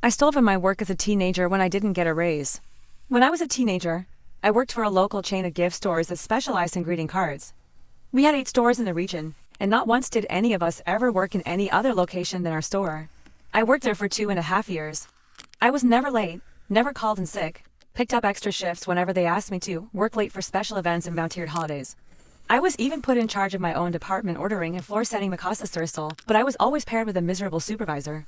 I stole from my work as a teenager when I didn't get a raise. When I was a teenager, I worked for a local chain of gift stores that specialized in greeting cards. We had 8 stores in the region, and not once did any of us ever work in any other location than our store. I worked there for 2.5 years. I was never late, never called in sick, picked up extra shifts whenever they asked me to, worked late for special events and volunteered holidays. I was even put in charge of my own department ordering and floor setting Mikasa, but I was always paired with a miserable supervisor.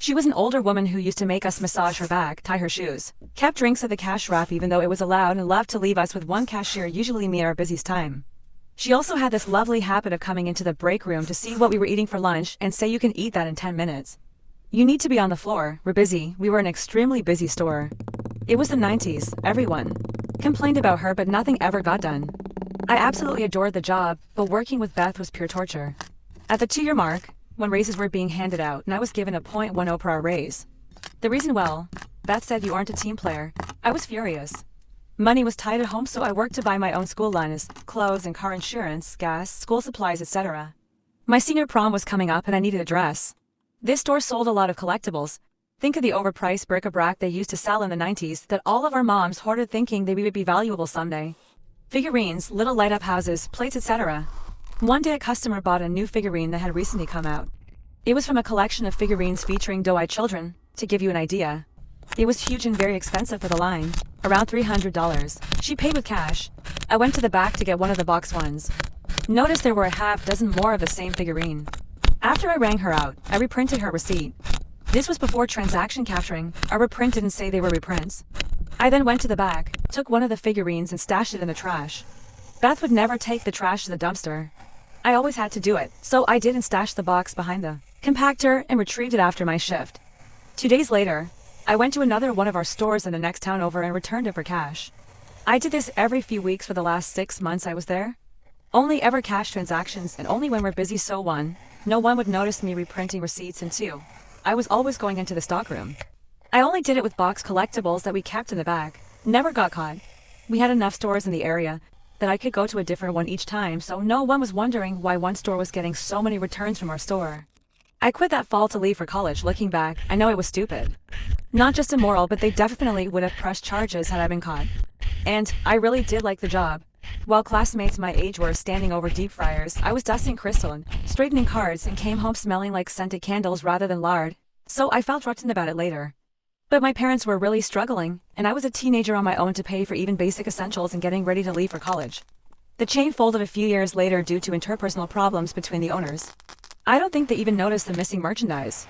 She was an older woman who used to make us massage her back, tie her shoes, kept drinks at the cash wrap even though it was allowed, and loved to leave us with one cashier, usually me at our busiest time. She also had this lovely habit of coming into the break room to see what we were eating for lunch and say, "You can eat that in 10 minutes. You need to be on the floor, we're busy." We were an extremely busy store. It was the 90s, everyone complained about her but nothing ever got done. I absolutely adored the job, but working with Beth was pure torture. At the 2-year mark, when raises were being handed out and I was given a .10 per hour raise. The reason, well, Beth said, "You aren't a team player." I was furious. Money was tight at home, so I worked to buy my own school lunches, clothes and car insurance, gas, school supplies, etc. My senior prom was coming up and I needed a dress. This store sold a lot of collectibles. Think of the overpriced bric-a-brac they used to sell in the 90s that all of our moms hoarded thinking they would be valuable someday. Figurines, little light-up houses, plates, etc. One day a customer bought a new figurine that had recently come out. It was from a collection of figurines featuring doe-eyed children. To give you an idea, it was huge and very expensive for the line, around $300. She paid with cash. I went to the back to get one of the box ones. Noticed there were a half dozen more of the same figurine. After I rang her out, I reprinted her receipt. This was before transaction capturing. Our reprint didn't say they were reprints. I then went to the back, took one of the figurines and stashed it in the trash. Beth would never take the trash to the dumpster. I always had to do it, so I did and stashed the box behind the compactor and retrieved it after my shift. 2 days later, I went to another one of our stores in the next town over and returned it for cash. I did this every few weeks for the last 6 months I was there. Only ever cash transactions, and only when we're busy, so 1, no one would notice me reprinting receipts, and 2, I was always going into the stockroom. I only did it with box collectibles that we kept in the back. Never got caught. We had enough stores in the area that I could go to a different one each time, so no one was wondering why one store was getting so many returns from our store. I quit that fall to leave for college. Looking back, I know it was stupid. Not just immoral, but they definitely would have pressed charges had I been caught. And I really did like the job. While classmates my age were standing over deep fryers, I was dusting crystal and straightening cards and came home smelling like scented candles rather than lard, so I felt rotten about it later. But my parents were really struggling, and I was a teenager on my own to pay for even basic essentials and getting ready to leave for college. The chain folded a few years later due to interpersonal problems between the owners. I don't think they even noticed the missing merchandise.